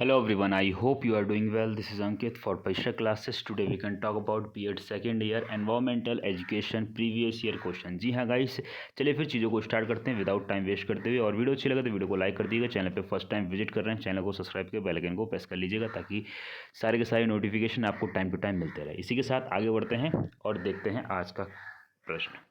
Hello everyone, I hope you are doing well. This is Ankit for Paisha classes. Today we can talk about B.Ed second year environmental education previous year question. जी हाँ guys, चलिए फिर चीज़ों को start करते हैं without time waste करते हुए। और वीडियो अच्छी लगे तो वीडियो को लाइक कर दीजिएगा। चैनल पे फर्स्ट टाइम विजिट कर रहे हैं, चैनल को सब्सक्राइब करके बेल आइकन को प्रेस कर लीजिएगा ताकि सारे के सारे नोटिफिकेशन आपको टाइम टू टाइम मिलते रहे। इसी के साथ आगे बढ़ते हैं और देखते हैं आज का प्रश्न।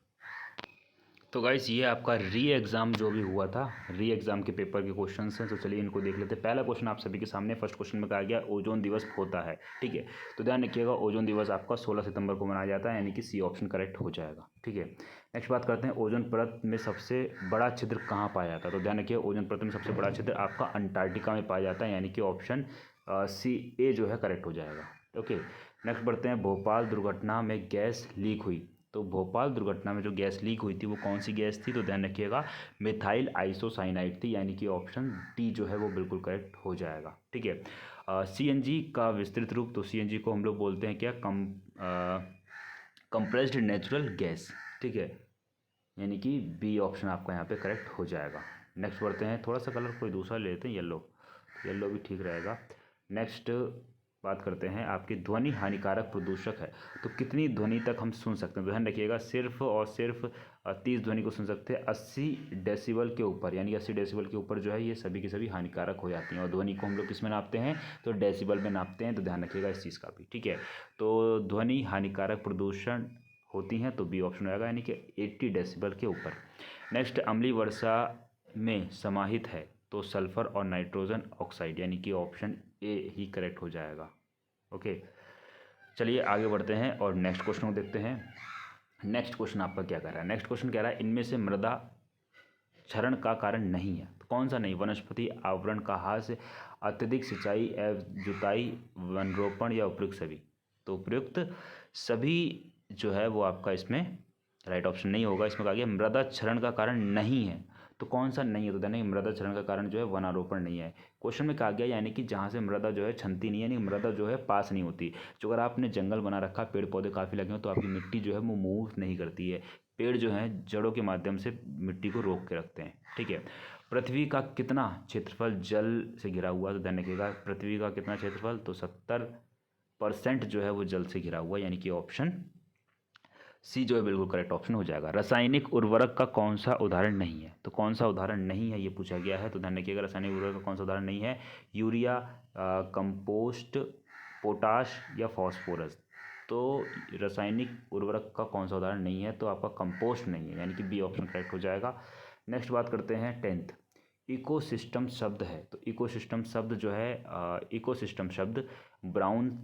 तो गाइस ये आपका री एग्ज़ाम जो भी हुआ था, री एग्ज़ाम के पेपर के क्वेश्चंस हैं, तो चलिए इनको देख लेते हैं। पहला क्वेश्चन आप सभी के सामने, फर्स्ट क्वेश्चन में कहा गया ओजोन दिवस होता है, ठीक है। तो ध्यान रखिएगा ओजोन दिवस आपका 16 सितंबर को मनाया जाता है, यानी कि सी ऑप्शन करेक्ट हो जाएगा, ठीक है। नेक्स्ट बात करते हैं ओजोन परत में सबसे बड़ा छिद्र कहाँ पाया जाता है। तो ध्यान रखिए ओजोन परत में सबसे बड़ा छिद्र आपका अंटार्कटिका में पाया जाता है, यानी कि ऑप्शन सी ए जो है करेक्ट हो जाएगा, ओके। नेक्स्ट बढ़ते हैं भोपाल दुर्घटना में गैस लीक हुई। तो भोपाल दुर्घटना में जो गैस लीक हुई थी वो कौन सी गैस थी। तो ध्यान रखिएगा मिथाइल आइसोसाइनाइड थी, यानी कि ऑप्शन डी जो है वो बिल्कुल करेक्ट हो जाएगा, ठीक है। सीएनजी का विस्तृत रूप, तो सीएनजी को हम लोग बोलते हैं क्या, कंप्रेस्ड नेचुरल गैस, ठीक है, यानी कि बी ऑप्शन आपका यहाँ पे करेक्ट हो जाएगा। नेक्स्ट बढ़ते हैं, थोड़ा सा कलर कोई दूसरा लेते हैं, येलो, येलो भी ठीक रहेगा। नेक्स्ट बात करते हैं आपकी ध्वनि हानिकारक प्रदूषक है, तो कितनी ध्वनि तक हम सुन सकते हैं। ध्यान रखिएगा सिर्फ और सिर्फ 30 ध्वनि को सुन सकते हैं। 80 डेसिबल के ऊपर, यानी 80 डेसिबल के ऊपर जो है ये सभी की सभी हानिकारक हो जाती हैं। और ध्वनि को हम लोग किस में नापते हैं, तो डेसिबल में नापते हैं, तो ध्यान रखिएगा इस चीज़ का भी, ठीक है। तो ध्वनि हानिकारक प्रदूषण होती हैं तो बी ऑप्शन आएगा, यानी कि 80 डेसिबल के ऊपर। नेक्स्ट अम्लीय वर्षा में समाहित है, तो सल्फर और नाइट्रोजन ऑक्साइड, यानी कि ऑप्शन ए ही करेक्ट हो जाएगा, ओके। चलिए आगे बढ़ते हैं और नेक्स्ट क्वेश्चन को देखते हैं। नेक्स्ट क्वेश्चन आपका क्या कह रहा है। नेक्स्ट क्वेश्चन कह रहा है इनमें से मृदा क्षरण का कारण नहीं है, तो कौन सा नहीं। वनस्पति आवरण का ह्रास, अत्यधिक सिंचाई एवं जुताई, वनरोपण या उपयुक्त सभी। तो उपयुक्त सभी जो है वो आपका इसमें राइट ऑप्शन नहीं होगा। इसमें कहा गया मृदा क्षरण का कारण नहीं है, तो कौन सा नहीं है। तो देना मृदा क्षरण का कारण जो है वनारोपण नहीं है। क्वेश्चन में कहा गया यानी कि जहाँ से मृदा जो है छनती नहीं है, यानी मृदा जो है पास नहीं होती। जो अगर आपने जंगल बना रखा, पेड़ पौधे काफ़ी लगे हो, तो आपकी मिट्टी जो है वो मूव नहीं करती है। पेड़ जो हैं जड़ों के माध्यम से मिट्टी को रोक के रखते हैं, ठीक है। पृथ्वी का कितना क्षेत्रफल जल से घिरा हुआ, तो ध्यान रखिएगा पृथ्वी का कितना क्षेत्रफल, तो 70% जो है वो जल से घिरा हुआ, यानी कि ऑप्शन सी जो है बिल्कुल करेक्ट ऑप्शन हो जाएगा। रासायनिक उर्वरक का कौन सा उदाहरण नहीं है, तो कौन सा उदाहरण नहीं है ये पूछा गया है। तो ध्यान रखिएगा रासायनिक उर्वरक का कौन सा उदाहरण नहीं है, यूरिया, कंपोस्ट, पोटाश या फॉस्फोरस। तो रासायनिक उर्वरक का कौन सा उदाहरण नहीं है, तो आपका कंपोस्ट नहीं है, यानी कि बी ऑप्शन करेक्ट हो जाएगा। नेक्स्ट बात करते हैं 10th, इकोसिस्टम शब्द है। तो इकोसिस्टम शब्द जो है, इकोसिस्टम शब्द ब्राउन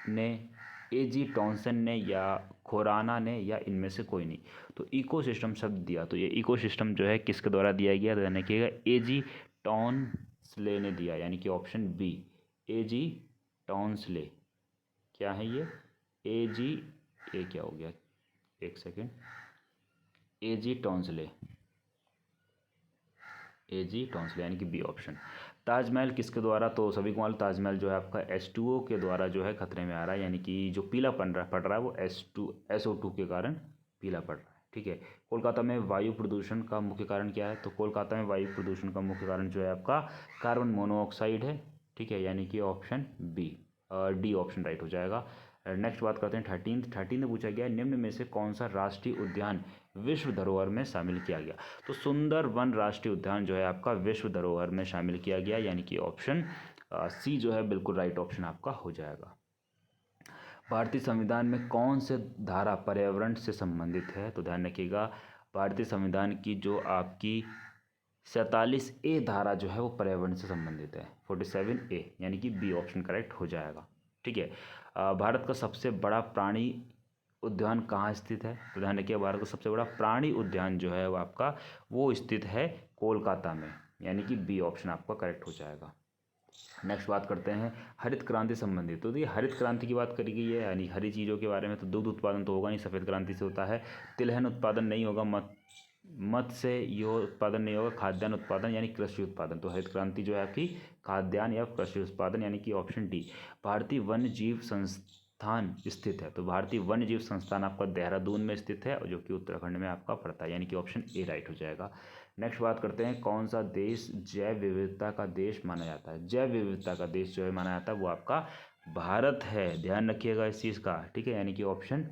ने, A.G. टॉनसन ने या खोराना ने या इनमें से कोई नहीं। तो इकोसिस्टम शब्द दिया, तो ये इकोसिस्टम जो है किसके द्वारा दिया गया, ध्यान रखिएगा A.G. टॉनसले ने दिया, यानी कि ऑप्शन बी A.G. टॉनसले। क्या है ये A.G. ए क्या हो गया, एक सेकेंड, A.G. टॉनसले, A.G. टॉनसले, यानी कि बी ऑप्शन। ताजमहल किसके द्वारा, तो सभी को मालूम ताजमहल जो है आपका H2O के द्वारा जो है खतरे में आ रहा है, यानी कि जो पीला पड़ रहा है वो SO2 के कारण पीला पड़ रहा है, ठीक है। कोलकाता में वायु प्रदूषण का मुख्य कारण क्या है, तो कोलकाता में वायु प्रदूषण का मुख्य कारण जो है आपका कार्बन मोनोऑक्साइड है, ठीक है, यानी कि option B, D option right हो जाएगा। नेक्स्ट बात करते हैं 13 में पूछा गया निम्न में से कौन सा राष्ट्रीय उद्यान विश्व धरोहर में शामिल किया गया। तो सुंदर वन राष्ट्रीय उद्यान जो है आपका विश्व धरोहर में शामिल किया गया, यानी कि ऑप्शन सी जो है बिल्कुल राइट ऑप्शन आपका हो जाएगा। भारतीय संविधान में कौन से धारा पर्यावरण से संबंधित है, तो ध्यान रखिएगा भारतीय संविधान की जो आपकी 47A धारा जो है वो पर्यावरण से संबंधित है, 47A, यानी कि बी ऑप्शन करेक्ट हो जाएगा, ठीक है। भारत का सबसे बड़ा प्राणी उद्यान कहाँ स्थित है, तो ध्यान रखिए भारत का सबसे बड़ा प्राणी उद्यान जो है वो आपका वो स्थित है कोलकाता में, यानी कि बी ऑप्शन आपका करेक्ट हो जाएगा। नेक्स्ट बात करते हैं हरित क्रांति संबंधित। तो ये हरित क्रांति की बात करी गई है, यानी हरी चीज़ों के बारे में। तो दूध उत्पादन तो होगा नहीं, सफ़ेद क्रांति से होता है। तिलहन उत्पादन नहीं होगा, मत्स्य यो उत्पादन नहीं होगा, खाद्यान्न उत्पादन यानी कृषि उत्पादन। तो हरित क्रांति जो है आपकी खाद्यान्न या कृषि उत्पादन, यानी कि ऑप्शन डी। भारतीय वन्य जीव संस्थान स्थित है, तो भारतीय वन्य जीव संस्थान आपका देहरादून में स्थित है, जो कि उत्तराखंड में आपका पड़ता है, यानी कि ऑप्शन ए राइट हो जाएगा। नेक्स्ट बात करते हैं कौन सा देश जैव विविधता का देश माना जाता है। जैव विविधता का देश जो है माना जाता है वो आपका भारत है, ध्यान रखिएगा इस चीज़ का, ठीक है। यानी कि ऑप्शन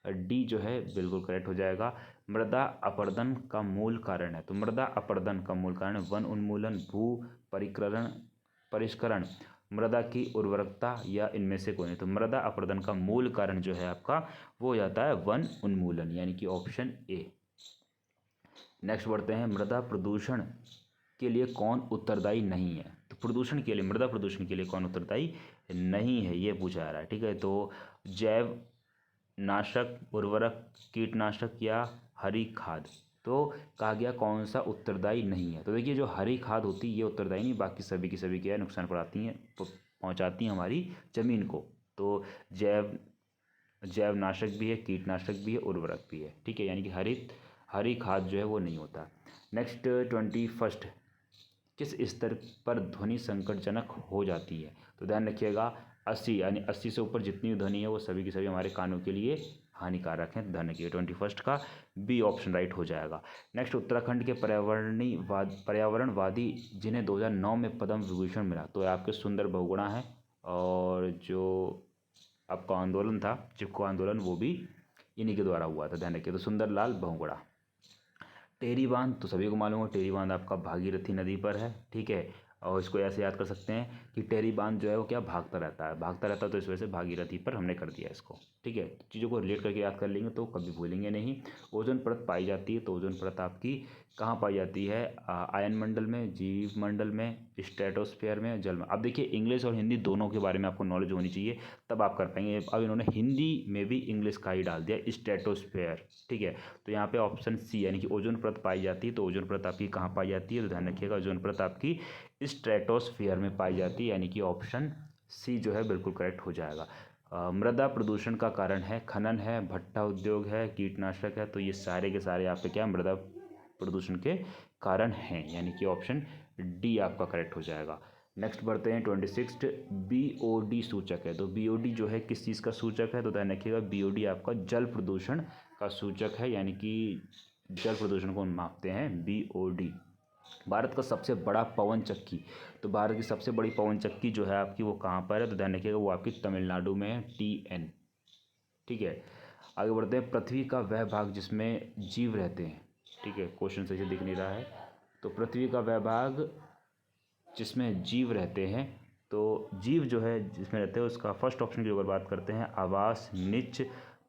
डी जो है बिल्कुल करेक्ट हो जाएगा। मृदा अपरदन का मूल कारण है, तो मृदा अपरदन का मूल कारण वन उन्मूलन, भू परिष्करण, मृदा की उर्वरकता या इनमें से कोई नहीं। तो मृदा अपरदन का मूल कारण जो है आपका वो हो जाता है वन उन्मूलन, यानी कि ऑप्शन ए। नेक्स्ट बढ़ते हैं मृदा प्रदूषण के लिए कौन उत्तरदायी नहीं है। तो प्रदूषण के लिए, मृदा प्रदूषण के लिए कौन उत्तरदायी नहीं है ये पूछा जा रहा है, ठीक है। तो जैव नाशक, उर्वरक, कीटनाशक या हरी खाद। तो कहा गया कौन सा उत्तरदायी नहीं है। तो देखिए जो हरी खाद होती है ये उत्तरदायी नहीं, बाकी सभी की सभी क्या है नुकसान पहुंचाती हैं हमारी ज़मीन को। तो जैव नाशक भी है, कीटनाशक भी है, उर्वरक भी है, ठीक है। यानी कि हरी खाद जो है वो नहीं होता। नेक्स्ट 21 किस स्तर पर ध्वनि संकटजनक हो जाती है। तो ध्यान रखिएगा 80, यानी 80 से ऊपर जितनी ध्वनि है वो सभी की सभी हमारे कानों के लिए हानिकारक हैं। ध्यान रखिए 21 का बी ऑप्शन राइट हो जाएगा। नेक्स्ट उत्तराखंड के पर्यावरणवादी जिन्हें 2009 में पद्म विभूषण मिला, तो आपके सुंदर बहुगुणा है, और जो आपका आंदोलन था चिपको आंदोलन वो भी इन्हीं के द्वारा हुआ था, ध्यान रखिए। तो सुंदरलाल बहुगुणा। टेरी बांध तो सभी को मालूम है, टेरी बांध आपका भागीरथी नदी पर है, ठीक है। और इसको ऐसे याद कर सकते हैं कि टेरी बांध जो है वो क्या भागता रहता है, तो इस वजह से भागीरथी पर हमने कर दिया इसको, ठीक है। चीज़ों को रिलेट करके याद कर लेंगे तो कभी भूलेंगे नहीं। ओजोन परत पाई जाती है, तो ओजोन परत आपकी कहाँ पाई जाती है, आयन मंडल में, जीव मंडल में, स्ट्रेटोस्फेयर में, जल में। अब देखिए इंग्लिश और हिंदी दोनों के बारे में आपको नॉलेज होनी चाहिए, तब आप कर पाएंगे। अब इन्होंने हिंदी में भी इंग्लिश का ही डाल दिया, स्ट्रेटोस्फेयर, ठीक है। तो यहाँ पे ऑप्शन सी यानी कि ओजोन परत पाई जाती है, तो ओजोन परत आपकी कहाँ पाई जाती है, तो ध्यान रखिएगा ओजोन परत आपकी स्ट्रेटोस्फियर में पाई जाती है, यानी कि ऑप्शन सी जो है बिल्कुल करेक्ट हो जाएगा। मृदा प्रदूषण का कारण है खनन है, भट्ठा उद्योग है, कीटनाशक है। तो ये सारे के सारे यहाँ पे क्या मृदा प्रदूषण के कारण हैं, यानी कि ऑप्शन डी आपका करेक्ट हो जाएगा। नेक्स्ट बढ़ते हैं 26 BOD सूचक है। तो BOD जो है किस चीज़ का सूचक है, तो ध्यान रखिएगा BOD आपका जल प्रदूषण का सूचक है, यानी कि जल प्रदूषण को मापते हैं BOD। भारत का सबसे बड़ा पवन चक्की, तो भारत की सबसे बड़ी पवन चक्की जो है आपकी वो कहाँ पर है, तो ध्यान रखिएगा वो आपकी तमिलनाडु में है, TN, ठीक है। आगे बढ़ते हैं पृथ्वी का वह भाग जिसमें जीव रहते हैं, ठीक है। क्वेश्चन सही से दिख नहीं रहा है। तो पृथ्वी का वह भाग जिसमें जीव रहते हैं, तो जीव जो है जिसमें रहते हैं उसका फर्स्ट ऑप्शन की अगर बात करते हैं आवास, निच,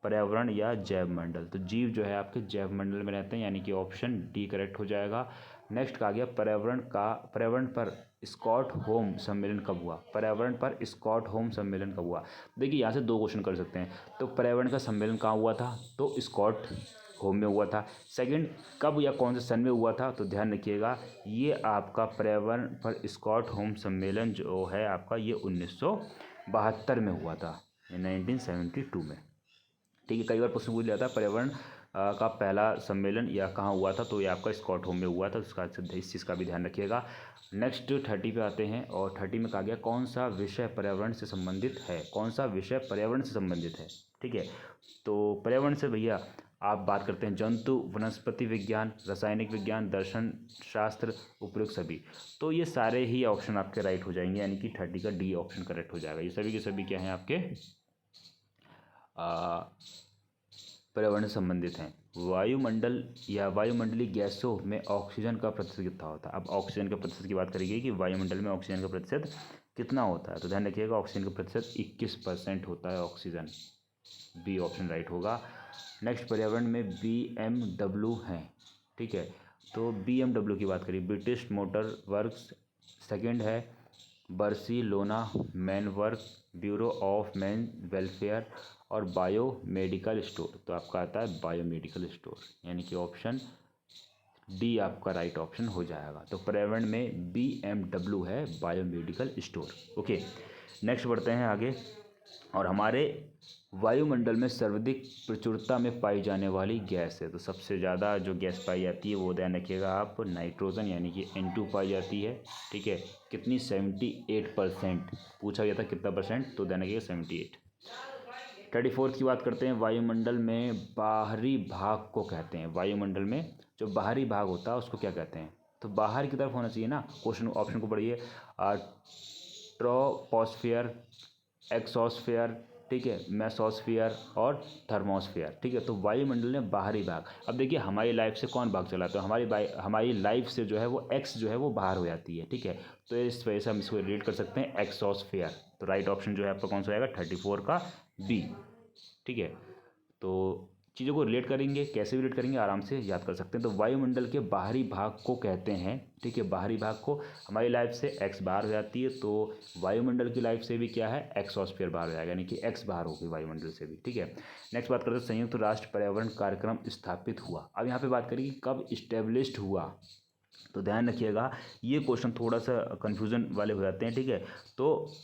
पर्यावरण या जैव मंडल। तो जीव जो है आपके जैव मंडल में रहते हैं, यानी कि ऑप्शन डी करेक्ट हो जाएगा। नेक्स्ट कहा गया पर्यावरण पर स्कॉट होम सम्मेलन कब हुआ। पर्यावरण पर स्कॉट होम सम्मेलन कब हुआ। देखिए यहाँ से दो क्वेश्चन कर सकते हैं। तो पर्यावरण का सम्मेलन कहाँ हुआ था, तो स्कॉट होम में हुआ था। सेकंड कब या कौन से सन में हुआ था, तो ध्यान रखिएगा ये आपका पर्यावरण पर स्कॉट होम सम्मेलन जो है आपका ये 1972 में हुआ था, 1972 में, ठीक है। कई बार प्रश्न पूछ लिया था पर्यावरण का पहला सम्मेलन या कहाँ हुआ था, तो ये आपका स्कॉट होम में हुआ था, उसका इस चीज़ का भी ध्यान रखिएगा। नेक्स्ट 30 पे आते हैं, और 30 में कहा गया कौन सा विषय पर्यावरण से संबंधित है, कौन सा विषय पर्यावरण से संबंधित है, ठीक है। तो पर्यावरण से भैया आप बात करते हैं जंतु, वनस्पति विज्ञान, रासायनिक विज्ञान, दर्शन शास्त्र, उपयुक्त सभी। तो ये सारे ही ऑप्शन आपके राइट हो जाएंगे, यानी कि 30 का डी ऑप्शन करेक्ट हो जाएगा। ये सभी के सभी क्या हैं आपके पर्यावरण से संबंधित हैं। वायुमंडल या वायुमंडलीय गैसों में ऑक्सीजन का प्रतिशत कितना होता है। अब ऑक्सीजन के प्रतिशत की बात करेंगे कि वायुमंडल में ऑक्सीजन का प्रतिशत कितना होता है, तो ध्यान रखिएगा ऑक्सीजन का प्रतिशत 21% होता है ऑक्सीजन, बी ऑप्शन राइट होगा। नेक्स्ट पर्यावरण में BMW हैं, ठीक है। तो BMW की बात करिए ब्रिटिश मोटर वर्क्स, सेकेंड है Barcelona man work, bureau of man welfare और बायो मेडिकल स्टोर। तो आपका आता है बायो मेडिकल स्टोर, यानी कि ऑप्शन डी आपका राइट ऑप्शन हो जाएगा। तो पर्यावरण में BMW है bio medical store, okay. Next बढ़ते हैं आगे, और हमारे वायुमंडल में सर्वाधिक प्रचुरता में पाई जाने वाली गैस है। तो सबसे ज़्यादा जो गैस पाई जाती है वो ध्यान रखिएगा आप नाइट्रोजन, यानी कि N2 पाई जाती है, ठीक है। कितनी 78% पूछा गया था कितना परसेंट, तो ध्यान रखिएगा 78। 34 की बात करते हैं, वायुमंडल में बाहरी भाग को कहते हैं, वायुमंडल में जो बाहरी भाग होता है उसको क्या कहते हैं? तो बाहर की तरफ होना चाहिए ना। क्वेश्चन ऑप्शन को पढ़िए, ट्रोपोस्फियर, एक्सोस्फियर, ठीक है, मेसोस्फियर और थर्मोस्फियर, ठीक है। तो वायुमंडल में बाहरी भाग, अब देखिए हमारी लाइफ से कौन भाग चला, तो हमारी लाइफ से जो है वो एक्स जो है वो बाहर हो जाती है, ठीक है। तो इस वजह से हम इसको रिलेट कर सकते हैं एक्सोस्फियर। तो राइट ऑप्शन जो है आपका कौन सा आएगा? 34 का बी, ठीक है। तो चीज़ों को रिलेट करेंगे, कैसे रिलेट करेंगे आराम से याद कर सकते हैं। तो वायुमंडल के बाहरी भाग को कहते हैं, ठीक है, बाहरी भाग को। हमारी लाइफ से एक्स बाहर हो जाती है, तो वायुमंडल की लाइफ से भी क्या है? एक्सोस्फीयर बाहर हो जाएगा, यानी कि एक्स बाहर होगी वायुमंडल से भी, ठीक है। नेक्स्ट बात करते हैं, संयुक्त राष्ट्र पर्यावरण कार्यक्रम स्थापित हुआ। अब यहाँ पे बात करेंगे कब इस्टेब्लिश्ड हुआ। तो ध्यान रखिएगा, ये क्वेश्चन थोड़ा सा कन्फ्यूजन वाले हो जाते हैं, ठीक है। तो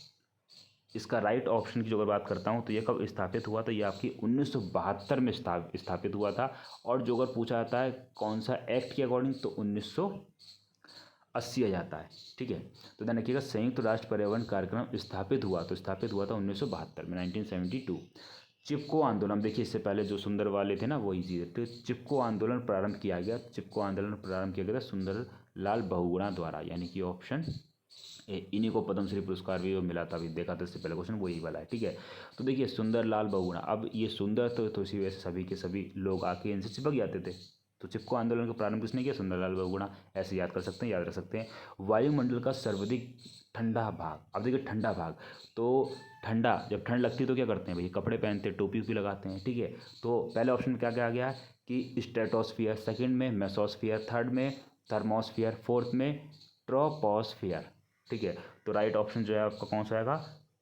इसका राइट ऑप्शन की जो अगर बात करता हूँ तो ये कब स्थापित हुआ, तो ये आपकी 1972 में स्थापित हुआ था। और जो अगर पूछा जाता है कौन सा एक्ट के अकॉर्डिंग, तो 1980 आ जाता है, ठीक है। तो ध्यान रखिएगा, संयुक्त राष्ट्र पर्यावरण कार्यक्रम स्थापित हुआ, तो स्थापित हुआ था 1972 में, 1972। चिपको आंदोलन, देखिए इससे पहले जो सुंदर वाले थे ना वो इजी थे। तो चिपको आंदोलन प्रारंभ किया गया, चिपको आंदोलन प्रारंभ किया गया था सुंदर लाल बहुगुणा द्वारा, यानी कि ऑप्शन इन्हीं को पद्मश्री पुरस्कार भी मिला था, अभी देखा था इससे पहले क्वेश्चन वही वाला है, ठीक है। तो देखिए सुंदर लाल बहुगुणा, अब ये सुंदर तो इसी वजह से सभी के सभी लोग आके इनसे चिपक जाते थे। तो चिपको आंदोलन का प्रारंभ किसने किया? सुंदरलाल बहुगुणा। ऐसे याद कर सकते हैं, याद रख सकते हैं। वायुमंडल का सर्वाधिक ठंडा भाग, अब देखिए ठंडा भाग, तो ठंडा, जब ठंड लगती है तो क्या करते हैं भाई? कपड़े पहनते हैं, टोपी भी लगाते हैं, ठीक है। तो पहले ऑप्शन में क्या क्या आ गया कि स्ट्रेटोस्फियर, सेकंड में मेसोस्फियर, थर्ड में थर्मोस्फियर, फोर्थ में ट्रोपोस्फियर, ठीक है। तो राइट ऑप्शन जो है आपका कौन सा आएगा?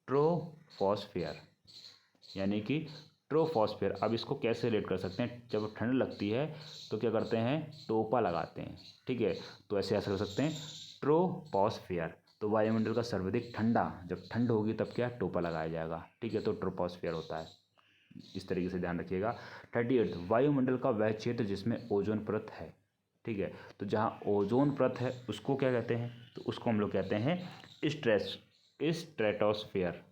ट्रोपोस्फियर, यानी कि ट्रोपोस्फियर। अब इसको कैसे रिलेट कर सकते हैं? जब ठंड लगती है तो क्या करते हैं? टोपा लगाते हैं, ठीक है। तो ऐसे कर सकते हैं ट्रोपोस्फियर। तो वायुमंडल का सर्वाधिक ठंडा, जब ठंड होगी तब क्या? टोपा लगाया जाएगा, ठीक है। तो ट्रोपोस्फियर होता है, इस तरीके से ध्यान रखिएगा। 38, वायुमंडल का वह क्षेत्र जिसमें ओजोन परत है, ठीक है। तो जहाँ ओजोन परत है उसको क्या कहते हैं? तो उसको हम लोग कहते हैं स्ट्रेटोस्फियर,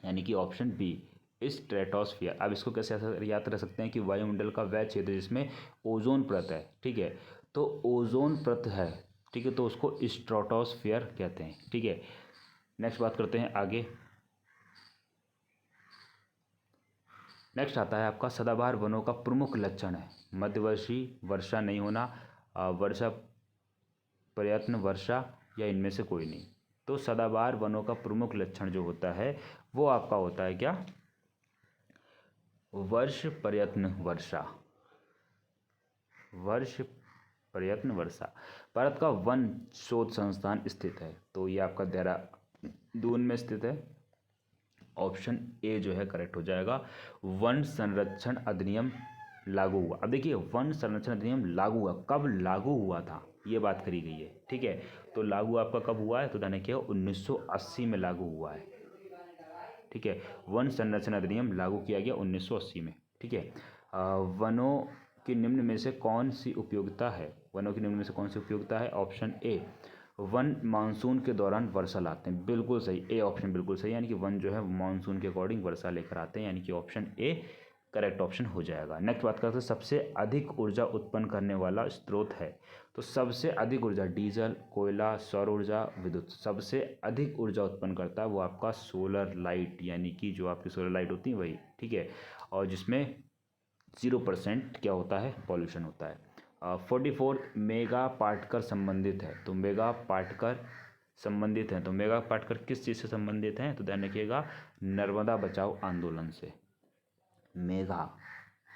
यानी कि ऑप्शन बी स्ट्रेटोस्फियर। अब इसको कैसे याद रख सकते हैं कि वायुमंडल का वह क्षेत्र जिसमें ओजोन परत है, ठीक है। तो ओजोन परत है, ठीक है, तो उसको स्ट्रेटोस्फियर कहते हैं, ठीक है। नेक्स्ट बात करते हैं आगे। नेक्स्ट आता है आपका सदाबहार वनों का प्रमुख लक्षण है मध्यवर्षी, वर्षा नहीं होना, वर्षा प्रयत्न, वर्षा, या इनमें से कोई नहीं। तो सदाबहार वनों का प्रमुख लक्षण जो होता है वो आपका होता है क्या? वर्ष प्रयत्न वर्षा, वर्ष प्रयत्न वर्षा। भारत का वन शोध संस्थान स्थित है, तो ये आपका देहरादून में स्थित है। ऑप्शन ए जो है करेक्ट हो जाएगा। वन संरक्षण अधिनियम लागू हुआ, अब देखिए वन संरक्षण अधिनियम लागू हुआ, कब लागू हुआ था ये बात करी गई है, ठीक है। तो लागू आपका कब हुआ है? तो ध्यान रखिएगा 1980 में लागू हुआ है, ठीक है। वन संरक्षण अधिनियम लागू किया गया 1980 में, ठीक है। वनों की निम्न में से कौन सी उपयोगिता है? वनों की निम्न में से कौन सी उपयोगिता है? ऑप्शन ए, वन मानसून के दौरान वर्षा लाते हैं, बिल्कुल सही, ए ऑप्शन बिल्कुल सही, यानी कि वन जो है मानसून के अकॉर्डिंग वर्षा लेकर आते हैं, यानी कि ऑप्शन ए करेक्ट ऑप्शन हो जाएगा। नेक्स्ट बात करते हैं सबसे अधिक ऊर्जा उत्पन्न करने वाला स्रोत है। तो सबसे अधिक ऊर्जा, डीजल, कोयला, सौर ऊर्जा, विद्युत, सबसे अधिक ऊर्जा उत्पन्न करता है वो आपका सोलर लाइट, यानी कि जो आपकी सोलर लाइट होती है वही, ठीक है। और जिसमें 0% क्या होता है? पॉल्यूशन होता है। 44 मेगा पार्टकर संबंधित है, तो मेगा पार्टकर संबंधित हैं, तो मेगा पार्टकर किस चीज़ से संबंधित हैं? तो ध्यान रखिएगा नर्मदा बचाओ आंदोलन से। मेगा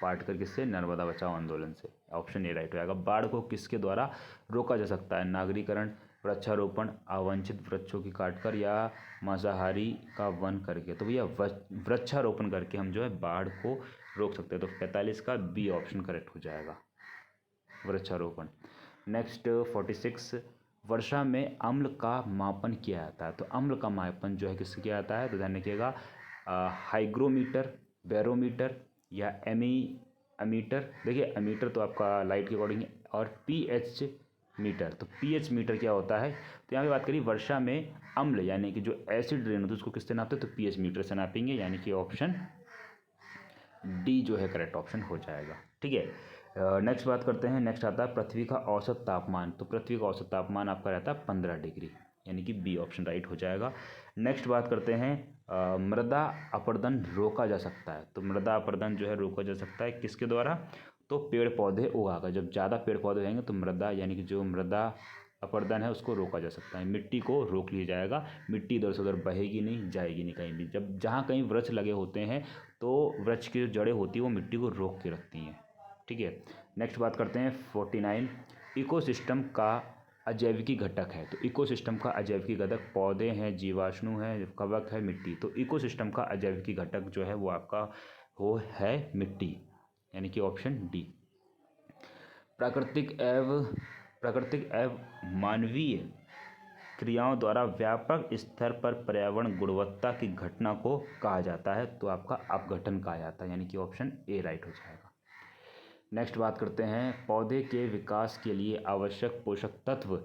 पार्टकर किससे? नर्मदा बचाओ आंदोलन से, ऑप्शन ए राइट हो जाएगा। बाढ़ को किसके द्वारा रोका जा सकता है? नागरीकरण, वृक्षारोपण, अवांछित वृक्षों की काटकर, या मांसाहारी का वन करके। तो भैया वृक्षारोपण करके हम जो है बाढ़ को रोक सकते हैं, तो 45 का बी ऑप्शन करेक्ट हो जाएगा, वृक्षारोपण। नेक्स्ट 46, वर्षा में अम्ल का मापन किया जाता है, तो अम्ल का मापन जो है किससे किया जाता है? तो ध्यान रखिएगा हाइग्रोमीटर, बैरोमीटर, या एमीटर। देखिए एमीटर तो आपका लाइट के अकॉर्डिंग है, और पीएच मीटर। तो पीएच मीटर क्या होता है? तो यहाँ पे बात करिए वर्षा में अम्ल यानी कि जो एसिड रेन होती है उसको किससे नापते हैं? तो पीएच मीटर से नापेंगे, यानी कि ऑप्शन डी जो है करेक्ट ऑप्शन हो जाएगा, ठीक है। नेक्स्ट बात करते हैं, नेक्स्ट आता है पृथ्वी का औसत तापमान। तो पृथ्वी का औसत तापमान आपका रहता है 15 डिग्री, यानी कि बी ऑप्शन राइट हो जाएगा। नेक्स्ट बात करते हैं मृदा अपरदन रोका जा सकता है। तो मृदा अपरदन जो है रोका जा सकता है किसके द्वारा? तो पेड़ पौधे उगाकर। जब ज़्यादा पेड़ पौधे रहेंगे तो मृदा यानी कि जो मृदा अपरदन है उसको रोका जा सकता है, मिट्टी को रोक लिया जाएगा। मिट्टी इधर से उधर बहेगी नहीं, जाएगी नहीं कहीं भी। जब जहाँ कहीं वृक्ष लगे होते हैं तो वृक्ष की जो जड़ें होती हैं वो मिट्टी को रोक के रखती हैं, ठीक है। नेक्स्ट बात करते हैं 49, इकोसिस्टम का अजैविकी घटक है। तो इकोसिस्टम का अजैविकी घटक पौधे हैं, जीवाणु हैं, कवक है, मिट्टी। तो इकोसिस्टम का अजैविकी घटक जो है वो आपका वो है मिट्टी, यानी कि ऑप्शन डी। प्राकृतिक एवं मानवीय क्रियाओं द्वारा व्यापक स्तर पर पर्यावरण गुणवत्ता की घटना को कहा जाता है। तो आपका अपघटन कहा जाता है, यानी कि ऑप्शन ए राइट हो जाएगा। नेक्स्ट बात करते हैं पौधे के विकास के लिए आवश्यक पोषक तत्व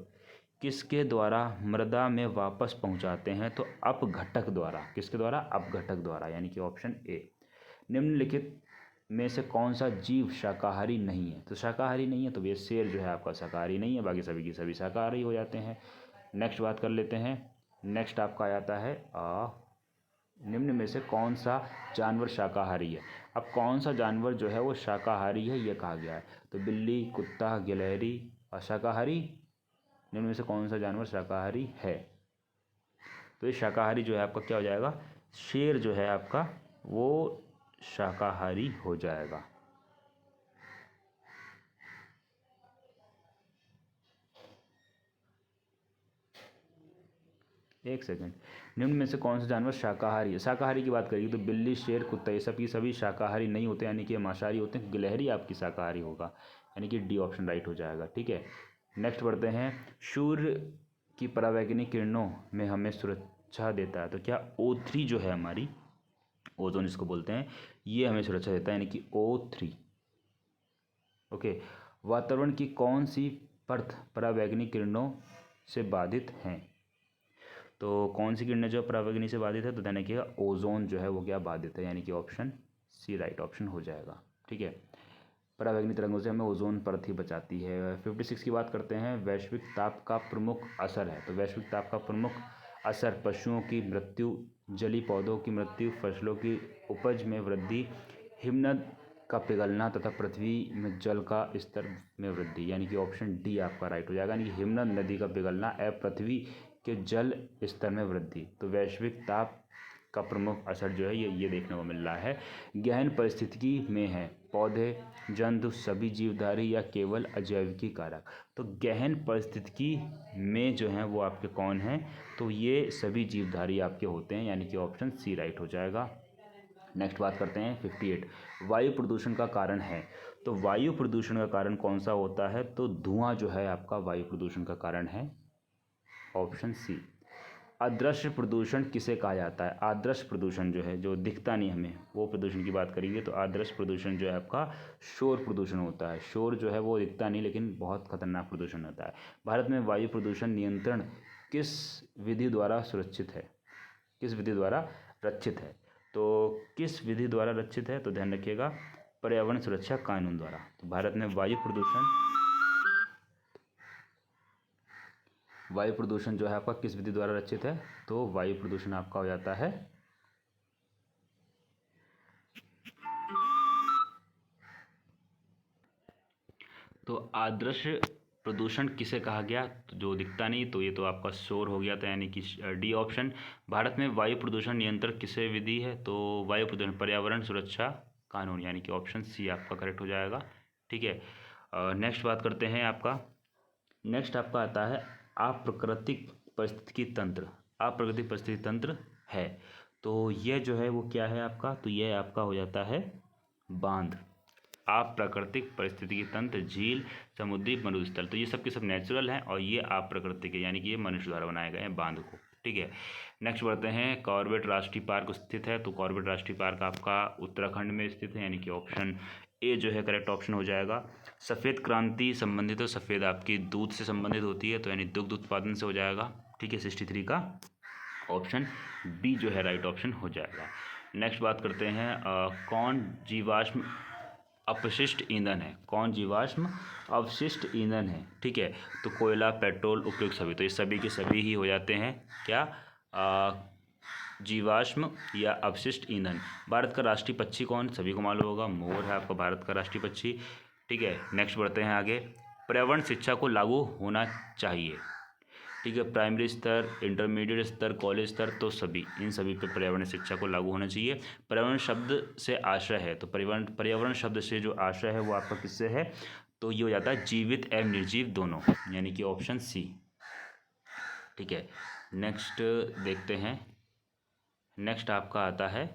किसके द्वारा मृदा में वापस पहुंचाते हैं? तो अपघटक द्वारा। किसके द्वारा? अपघटक द्वारा, यानी कि ऑप्शन ए। निम्नलिखित में से कौन सा जीव शाकाहारी नहीं है? तो शाकाहारी नहीं है तो ये शेर जो है आपका शाकाहारी नहीं है, बाकी सभी की सभी शाकाहारी हो जाते हैं। नेक्स्ट बात कर लेते हैं, नेक्स्ट आपका आ जाता है निम्न में से कौन सा जानवर शाकाहारी है? अब कौन सा जानवर जो है वो शाकाहारी है ये कहा गया है। तो बिल्ली, कुत्ता, गिलहरी और शाकाहारी, निम्न में से कौन सा जानवर शाकाहारी है? तो ये शाकाहारी जो है आपका क्या हो जाएगा? शेर जो है आपका वो शाकाहारी हो जाएगा। एक सेकंड, निम्न में से कौन सा जानवर शाकाहारी है? शाकाहारी की बात करेगी तो बिल्ली, शेर, कुत्ता ये सब की सभी शाकाहारी नहीं होते, यानी कि मांसाहारी होते हैं। गिलहरी आपकी शाकाहारी होगा, यानी कि डी ऑप्शन राइट हो जाएगा, ठीक है। नेक्स्ट बढ़ते हैं, सूर्य की परावैंगनी किरणों में हमें सुरक्षा देता है। तो क्या O3 जो है हमारी, ओजोन जिसको बोलते हैं, ये हमें सुरक्षा देता है, यानी कि O3, ओके। वातावरण की कौन सी परत परावैंगनी किरणों से बाधित हैं? तो कौन सी किरणें जो परावैंगनी से बाधित है? तो ध्यान रखिएगा ओजोन जो है वो क्या बाधित है, यानी कि ऑप्शन सी राइट ऑप्शन हो जाएगा, ठीक है। परावैंगनी तरंगों से हमें ओजोन परत ही बचाती है। 56 की बात करते हैं, वैश्विक ताप का प्रमुख असर है। तो वैश्विक ताप का प्रमुख असर पशुओं की मृत्यु, जलीय पौधों की मृत्यु, फसलों की उपज में वृद्धि, हिमनद का पिघलना तथा पृथ्वी में जल का स्तर में वृद्धि, यानी कि ऑप्शन डी आपका राइट हो जाएगा, यानी कि हिमनद नदी का पिघलना एवं पृथ्वी के जल स्तर में वृद्धि। तो वैश्विक ताप का प्रमुख असर जो है ये देखने को मिल रहा है। गहन परिस्थितिकी में है पौधे, जंतु, सभी जीवधारी या केवल अजैविकी कारक? तो गहन परिस्थितिकी में जो है वो आपके कौन हैं? तो ये सभी जीवधारी आपके होते हैं, यानी कि ऑप्शन सी राइट हो जाएगा। नेक्स्ट बात करते हैं 58, वायु प्रदूषण का कारण है। तो वायु प्रदूषण का कारण कौन सा होता है? तो धुआं जो है आपका वायु प्रदूषण का कारण है, ऑप्शन सी। अदृश्य प्रदूषण किसे कहा जाता है? अदृश्य प्रदूषण जो है, जो दिखता नहीं हमें, वो प्रदूषण की बात करेंगे तो अदृश्य प्रदूषण जो है आपका शोर प्रदूषण होता है। शोर जो है वो दिखता नहीं लेकिन बहुत खतरनाक प्रदूषण होता है। भारत में वायु प्रदूषण नियंत्रण किस विधि द्वारा सुरक्षित है? किस विधि द्वारा रक्षित है? तो किस विधि द्वारा रक्षित है? तो ध्यान रखिएगा पर्यावरण सुरक्षा कानून द्वारा। तो भारत में वायु प्रदूषण जो है आपका किस विधि द्वारा रक्षित है? तो वायु प्रदूषण आपका हो जाता है तो अदृश्य प्रदूषण किसे कहा गया? तो जो दिखता नहीं, तो ये तो आपका शोर हो गया था, यानी कि डी ऑप्शन। भारत में वायु प्रदूषण नियंत्रण किसे विधि है? तो वायु प्रदूषण पर्यावरण सुरक्षा कानून, यानी कि ऑप्शन सी आपका करेक्ट हो जाएगा, ठीक है। नेक्स्ट बात करते हैं आपका, नेक्स्ट आपका आता है अप्राकृतिक पारिस्थितिकी तंत्र। अप्राकृतिक पारिस्थितिकी तंत्र है तो यह जो है वो क्या है आपका? तो यह आपका हो जाता है बांध। अप्राकृतिक पारिस्थितिकी तंत्र, झील, समुद्री मरुस्थल, तो ये सब के सब नेचुरल हैं और ये अप्राकृतिक है, यानी कि ये मनुष्य द्वारा बनाए गए हैं बांध को, ठीक है। नेक्स्ट बढ़ते हैं, कॉर्बेट राष्ट्रीय पार्क स्थित है। तो कॉर्बेट राष्ट्रीय पार्क आपका उत्तराखंड में स्थित है, यानी कि ऑप्शन ए जो है करेक्ट ऑप्शन हो जाएगा। सफ़ेद क्रांति संबंधित, तो सफ़ेद आपकी दूध से संबंधित होती है, तो यानी दुग्ध उत्पादन से हो जाएगा, ठीक है। 63 का ऑप्शन बी जो है राइट ऑप्शन हो जाएगा। नेक्स्ट बात करते हैं कौन जीवाश्म अपशिष्ट ईंधन है। कौन जीवाश्म अवशिष्ट ईंधन है, ठीक है। तो कोयला, पेट्रोल, उपयुक्त सभी, तो ये सभी के सभी ही हो जाते हैं क्या, जीवाश्म या अपशिष्ट ईंधन। भारत का राष्ट्रीय पक्षी कौन, सभी को मालूम होगा, मोर है आपका भारत का राष्ट्रीय पक्षी, ठीक है। नेक्स्ट बढ़ते हैं आगे। पर्यावरण शिक्षा को लागू होना चाहिए, ठीक है। प्राइमरी स्तर, इंटरमीडिएट स्तर, कॉलेज स्तर, तो सभी, इन सभी पे पर्यावरण शिक्षा को लागू होना चाहिए। पर्यावरण शब्द से आशय है, तो पर्यावरण शब्द से जो आशय है वो आपका किससे है, तो ये हो जाता है जीवित एवं निर्जीव दोनों, यानी कि ऑप्शन सी, ठीक है। नेक्स्ट देखते हैं। नेक्स्ट आपका आता है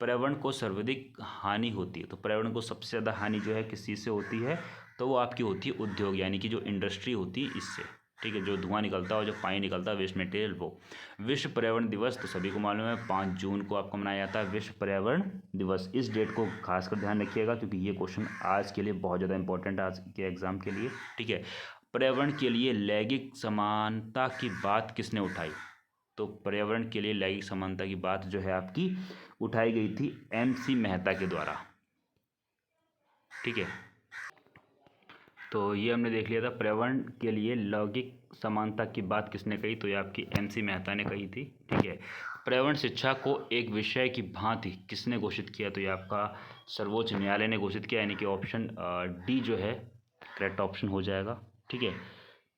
पर्यावरण को सर्वाधिक हानि होती है, तो पर्यावरण को सबसे ज़्यादा हानि जो है किस चीज़ से होती है, तो वो आपकी होती है उद्योग, यानी कि जो इंडस्ट्री होती है इससे, ठीक है। जो धुआं निकलता है और जो पानी निकलता है वेस्ट मटेरियल, वो। विश्व पर्यावरण दिवस, तो सभी को मालूम है 5 जून को आपको मनाया जाता है विश्व पर्यावरण दिवस। इस डेट को खासकर ध्यान रखिएगा क्योंकि ये क्वेश्चन आज के लिए बहुत ज़्यादा इंपॉर्टेंट है, आज के एग्जाम के लिए, ठीक है। पर्यावरण के लिए लैंगिक समानता की बात किसने उठाई, तो पर्यावरण के लिए लैंगिक समानता की बात जो है आपकी उठाई गई थी MC मेहता के द्वारा, ठीक है। तो ये हमने देख लिया था पर्यावरण के लिए लैंगिक समानता की बात किसने कही, तो ये आपकी MC मेहता ने कही थी, ठीक है। पर्यावरण शिक्षा को एक विषय की भांति किसने घोषित किया, तो ये आपका सर्वोच्च न्यायालय ने घोषित किया, यानी कि ऑप्शन डी जो है करेक्ट ऑप्शन हो जाएगा, ठीक है।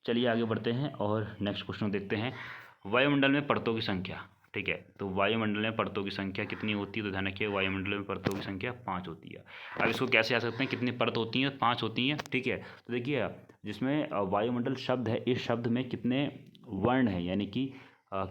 चलिए आगे बढ़ते हैं और नेक्स्ट क्वेश्चन देखते हैं। वायुमंडल में परतों की संख्या, ठीक है। तो वायुमंडल में परतों की संख्या कितनी होती है, तो ध्यान रखिए वायुमंडल में परतों की संख्या 5 होती है। अब इसको कैसे आ सकते हैं, कितनी परत होती हैं, 5 होती हैं, ठीक है। तो देखिए जिसमें वायुमंडल शब्द है, इस शब्द में कितने वर्ण हैं, यानी कि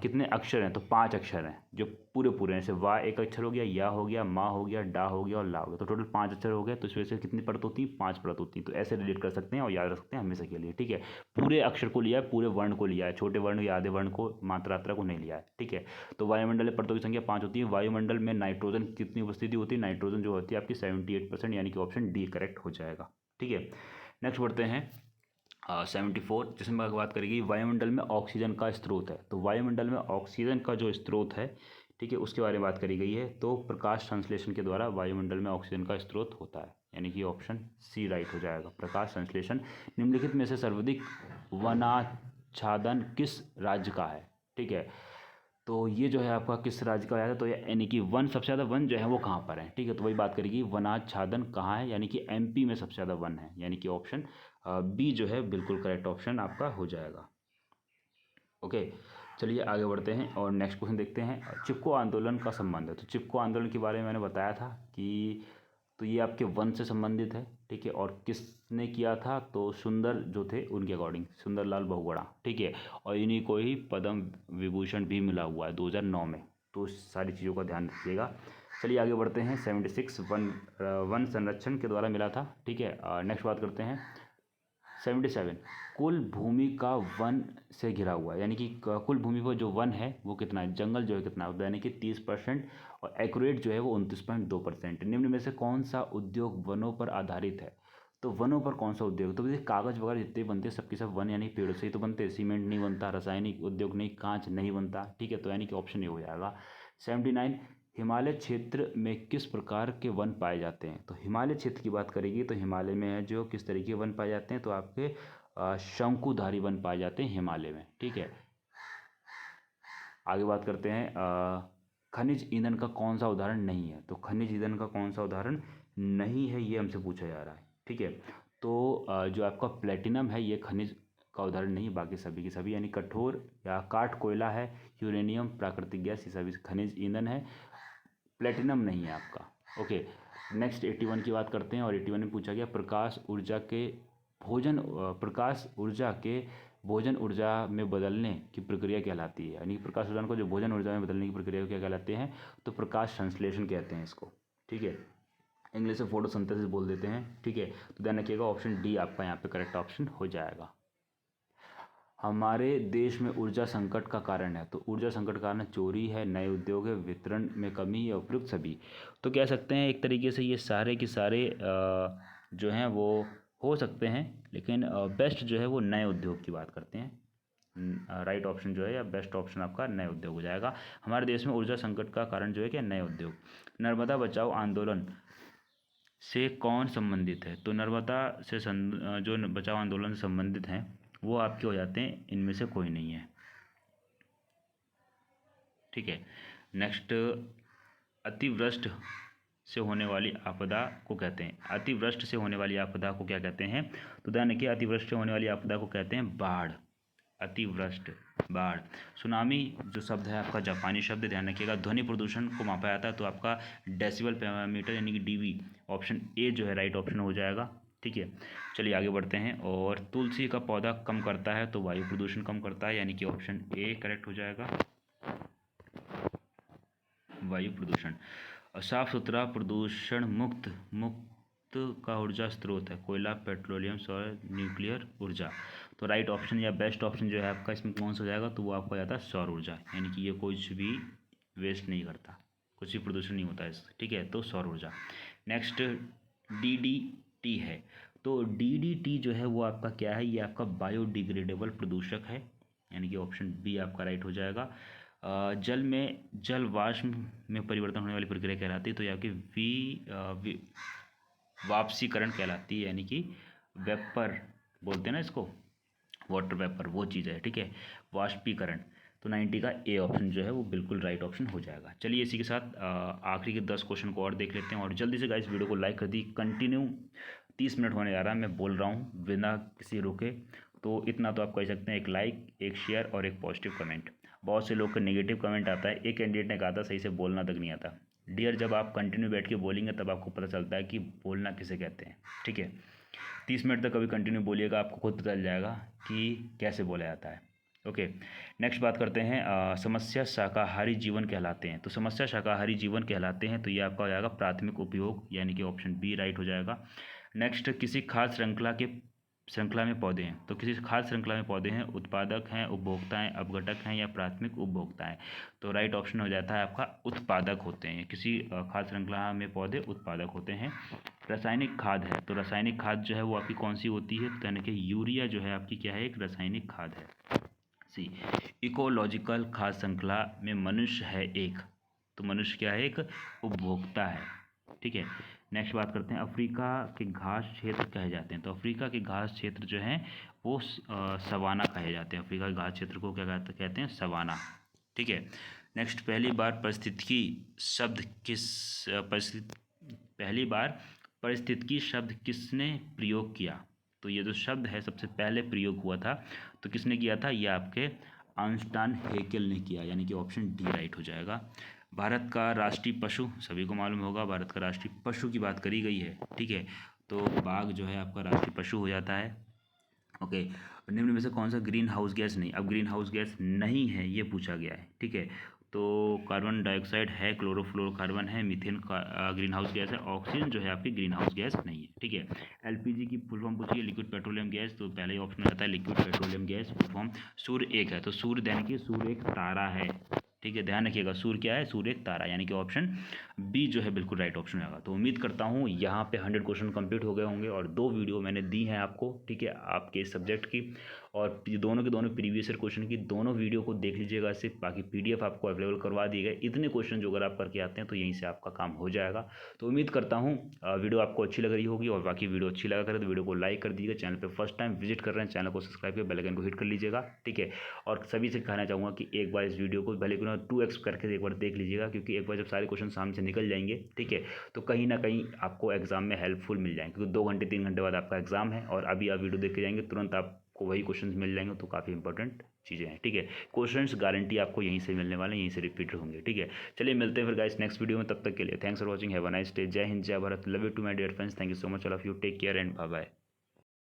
कितने अक्षर हैं, तो 5 अक्षर हैं जो पूरे पूरे हैं। जैसे वा एक अक्षर हो गया, या हो गया, मा हो गया, डा हो गया और ला हो गया, तो टोटल 5 अक्षर हो गए। तो इस वजह से कितनी परत होती है, 5 परत होती है। तो ऐसे रिलेट कर सकते हैं और याद रख सकते हैं हमेशा के लिए, ठीक है। पूरे अक्षर को लिया है, पूरे वर्ण को लिया है, छोटे वर्ण या आधे वर्ण को, मात्रात्रा को नहीं लिया है, ठीक है। तो वायुमंडल में परतों की संख्या 5 होती है। वायुमंडल में नाइट्रोजन कितनी उपस्थिति होती है, नाइट्रोजन जो होती है आपकी 78%, यानी कि ऑप्शन डी करेक्ट हो जाएगा, ठीक है। नेक्स्ट बढ़ते हैं 74, जिसमें बात करेगी वायुमंडल में ऑक्सीजन का स्रोत है। तो वायुमंडल में ऑक्सीजन का जो स्रोत है, ठीक है, उसके बारे में बात करी गई है। तो प्रकाश संश्लेषण के द्वारा वायुमंडल में ऑक्सीजन का स्रोत होता है, यानी कि ऑप्शन सी राइट हो जाएगा, प्रकाश संश्लेषण। निम्नलिखित में से सर्वाधिक वनाच्छादन किस राज्य का है, ठीक है। तो ये जो है आपका किस राज्य का है, तो यानी कि वन, सबसे ज़्यादा वन जो है वो कहाँ पर है, ठीक है। तो वही बात करेगी वनाच्छादन कहाँ है, यानी कि MP में सबसे ज़्यादा वन है, यानी कि ऑप्शन बी जो है बिल्कुल करेक्ट ऑप्शन आपका हो जाएगा, ओके। चलिए आगे बढ़ते हैं और नेक्स्ट क्वेश्चन देखते हैं। चिपको आंदोलन का संबंध है, तो चिपको आंदोलन के बारे में मैंने बताया था कि तो ये आपके वन से संबंधित है, ठीक है। और किसने किया था, तो सुंदर जो थे उनके अकॉर्डिंग, सुंदरलाल बहुगुणा, ठीक है। और इन्हीं को ही पद्म विभूषण भी मिला हुआ है 2009 में। तो सारी चीज़ों का ध्यान रखिएगा। चलिए आगे बढ़ते हैं। 76 वन संरक्षण के द्वारा मिला था, ठीक है। नेक्स्ट बात करते हैं 77 कुल भूमि का वन से घिरा हुआ है, यानी कि कुल भूमि पर जो वन है वो कितना है, जंगल जो है कितना है, यानी कि 30%, और एक्यूरेट जो है वो 29.2%। निम्न में से कौन सा उद्योग वनों पर आधारित है, तो वनों पर कौन सा उद्योग, तो जैसे कागज़ वगैरह जितने बनते हैं सबके सब वन यानी पेड़ से ही तो बनते हैं। सीमेंट नहीं बनता, रासायनिक उद्योग नहीं, कांच नहीं बनता, ठीक है। तो यानी कि ऑप्शन ए हो जाएगा। 79 हिमालय क्षेत्र में किस प्रकार के वन पाए जाते हैं, तो हिमालय क्षेत्र की बात करेगी तो हिमालय में है जो किस तरीके के वन पाए जाते हैं, तो आपके शंकुधारी वन पाए जाते हैं हिमालय में, ठीक है। आगे बात करते हैं खनिज ईंधन का कौन सा उदाहरण नहीं है, तो खनिज ईंधन का कौन सा उदाहरण नहीं है ये हमसे पूछा जा रहा है, ठीक है। तो जो आपका प्लेटिनम है ये खनिज का उदाहरण नहीं, बाकी सभी के सभी, यानी कठोर या काठ कोयला है, यूरेनियम, प्राकृतिक गैस, ये सभी खनिज ईंधन है, प्लेटिनम नहीं है आपका, ओके। नेक्स्ट 81 की बात करते हैं और 81 में पूछा गया प्रकाश ऊर्जा के भोजन ऊर्जा में बदलने की प्रक्रिया कहलाती है, यानी प्रकाश ऊर्जा को जो भोजन ऊर्जा में बदलने की प्रक्रिया को क्या कहलाते हैं, तो प्रकाश संश्लेषण कहते हैं इसको, ठीक है। इंग्लिश में फोटोसिंथेसिस बोल देते हैं, ठीक है। तो ध्यान रखिएगा ऑप्शन डी आपका यहाँ पे करेक्ट ऑप्शन हो जाएगा। हमारे देश में ऊर्जा संकट का कारण है, तो ऊर्जा संकट का कारण चोरी है, नए उद्योग है, वितरण में कमी या उपयुक्त सभी। तो कह सकते हैं एक तरीके से ये सारे के सारे जो हैं वो हो सकते हैं, लेकिन बेस्ट जो है वो नए उद्योग की बात करते हैं। राइट ऑप्शन जो है या बेस्ट ऑप्शन आपका नए उद्योग हो जाएगा। हमारे देश में ऊर्जा संकट का कारण जो है क्या, नए उद्योग। नर्मदा बचाओ आंदोलन से कौन संबंधित है? तो नर्मदा से जो बचाव आंदोलन से संबंधित हैं वो आपके हो जाते हैं, इनमें से कोई नहीं है। ठीक है। नेक्स्ट, अतिवृष्टि से होने वाली आपदा को कहते हैं, अतिवृष्टि से होने वाली आपदा को क्या कहते हैं? तो ध्यान रखिए, अतिवृष्टि से होने वाली आपदा को कहते हैं बाढ़। अतिवृष्टि, बाढ़। सुनामी जो शब्द है आपका जापानी शब्द, ध्यान रखिएगा। ध्वनि प्रदूषण को मापा जाता है तो आपका डेसिबल पैरामीटर यानी कि डीबी, ऑप्शन ए जो है राइट ऑप्शन हो जाएगा। ठीक है, चलिए आगे बढ़ते हैं। और तुलसी का पौधा कम करता है तो वायु प्रदूषण कम करता है, यानी कि ऑप्शन ए करेक्ट हो जाएगा, वायु प्रदूषण। साफ सुथरा प्रदूषण मुक्त का ऊर्जा स्रोत है कोयला, पेट्रोलियम, सौर, न्यूक्लियर ऊर्जा। तो राइट ऑप्शन या बेस्ट ऑप्शन जो है आपका इसमें कौन सा हो जाएगा? तो वो आपका जाता है सौर ऊर्जा, यानी कि ये कुछ भी वेस्ट नहीं करता, कुछ भी प्रदूषण नहीं होता इससे। ठीक है, तो सौर ऊर्जा। नेक्स्ट, DDT है। तो DDT जो है वो आपका क्या है? ये आपका बायोडिग्रेडेबल प्रदूषक है, यानी कि ऑप्शन बी आपका राइट हो जाएगा। जल में जल वाष्प में परिवर्तन होने वाली प्रक्रिया कहलाती है तो ये आपकी वाष्पीकरण कहलाती है, यानी कि वेपर बोलते हैं ना इसको, वाटर वेपर, वो चीज़ है। ठीक है, वाष्पीकरण। तो 90 का ए ऑप्शन जो है वो बिल्कुल राइट ऑप्शन हो जाएगा। चलिए इसी के साथ आखिरी के 10 क्वेश्चन को और देख लेते हैं। और जल्दी से गाइस वीडियो को लाइक कर दी, कंटिन्यू 30 मिनट होने जा रहा है, मैं बोल रहा हूँ बिना किसी रुके। तो इतना तो आप कह सकते हैं, एक लाइक, एक शेयर और एक पॉजिटिव कमेंट। बहुत से लोग का नेगेटिव कमेंट आता है, एक कैंडिडेट ने कहा था सही से बोलना तक नहीं आता। डियर, जब आप कंटिन्यू बैठ के बोलेंगे तब आपको पता चलता है कि बोलना किसे कहते हैं। ठीक है, 30 मिनट तक कभी कंटिन्यू बोलिएगा, आपको खुद पता चल जाएगा कि कैसे बोला जाता है। ओके, नेक्स्ट बात करते हैं, समस्या शाकाहारी जीवन कहलाते हैं। तो समस्या शाकाहारी जीवन कहलाते हैं तो ये आपका हो जाएगा प्राथमिक उपयोग, यानी कि ऑप्शन बी राइट हो जाएगा। नेक्स्ट, किसी खाद्य श्रृंखला में पौधे हैं। तो किसी खाद्य श्रृंखला में पौधे हैं, उत्पादक हैं, उपभोक्ता हैं, अपघटक हैं या प्राथमिक उपभोक्ता हैं। तो राइट ऑप्शन हो जाता है आपका उत्पादक होते हैं। किसी खाद्य श्रृंखला में पौधे उत्पादक होते हैं। रासायनिक खाद है, तो रासायनिक खाद जो है वो आपकी कौन सी होती है? तो यानी कि यूरिया जो है आपकी क्या है? एक रासायनिक खाद है। सी, इकोलॉजिकल खाद्य श्रृंखला में मनुष्य है एक, तो मनुष्य क्या है? एक उपभोक्ता है। ठीक है, नेक्स्ट बात करते हैं, अफ्रीका के घास क्षेत्र कहे जाते हैं। तो अफ्रीका के घास क्षेत्र जो हैं वो सवाना कहे जाते हैं। अफ्रीका के घास क्षेत्र को क्या कहते हैं? सवाना। ठीक है, नेक्स्ट, पहली बार पारिस्थितिकी शब्द किसने प्रयोग किया? तो ये जो शब्द है सबसे पहले प्रयोग हुआ था तो किसने किया था? ये आपके आइंस्टाइन हेकेल ने किया, यानी कि ऑप्शन डी राइट हो जाएगा। भारत का राष्ट्रीय पशु, सभी को मालूम होगा भारत का राष्ट्रीय पशु की बात करी गई है। ठीक है, तो बाघ जो है आपका राष्ट्रीय पशु हो जाता है। ओके, निम्न में से कौन सा ग्रीन हाउस गैस नहीं? अब ग्रीन हाउस गैस नहीं है ये पूछा गया है। ठीक है, तो कार्बन डाइऑक्साइड है, क्लोरोफ्लोरोकार्बन है, मीथेन का ग्रीन हाउस गैस है, ऑक्सीजन जो है आपकी ग्रीन हाउस गैस नहीं है। ठीक है, LPG की फुल फॉर्म पूछिए, लिक्विड पेट्रोलियम गैस, तो पहले ही ऑप्शन आता है liquid petroleum gas full form. सूर्य एक है, तो सूर्य ध्यान की सूर्य एक तारा है। ठीक है, ध्यान रखिएगा, सूर्य क्या है? सूर्य एक तारा, यानी कि ऑप्शन बी जो है बिल्कुल राइट ऑप्शन होगा। तो उम्मीद करता हूँ यहाँ पे 100 क्वेश्चन कंप्लीट हो गए होंगे और 2 वीडियो मैंने दी हैं आपको। ठीक है, आपके सब्जेक्ट की, और ये दोनों के दोनों प्रीवियस ईयर क्वेश्चन की दोनों वीडियो को देख लीजिएगा सिर्फ। बाकी PDF आपको अवेलेबल करवा दिए गए। इतने क्वेश्चन जो अगर आप करके आते हैं तो यहीं से आपका काम हो जाएगा। तो उम्मीद करता हूँ वीडियो आपको अच्छी लग रही होगी, और बाकी वीडियो अच्छी लगा करे तो वीडियो को लाइक कर दीजिएगा। चैनल पर फर्स्ट टाइम विजिट कर रहे हैं, चैनल को सब्सक्राइब कर बेल आइकन को हिट कर लीजिएगा। ठीक है, और सभी से कहना चाहूँगा कि एक बार इस वीडियो को भले 2x करके एक बार देख लीजिएगा, क्योंकि एक बार जब सारे क्वेश्चन सामने से निकल जाएंगे, ठीक है, तो कहीं ना कहीं आपको एग्जाम में हेल्पफुल मिल जाएंगे। क्योंकि 2 घंटे 3 घंटे बाद आपका एग्जाम है और अभी आप वीडियो देख के जाएंगे तुरंत आपको वही क्वेश्चंस मिल जाएंगे, तो काफ़ी इंपॉर्टेंट चीज़ें हैं। ठीक है, क्वेश्चंस गारंटी आपको यहीं से मिलने वाले हैं, यहीं से रिपीट होंगे। ठीक है, चलिए मिलते हैं फिर गाइस नेक्स्ट वीडियो में, तब तक के लिए thanks for watching, have a nice day, जय हिंद, जय Bharat, love you to my dear friends, thank you so much all of you, take care and bye bye.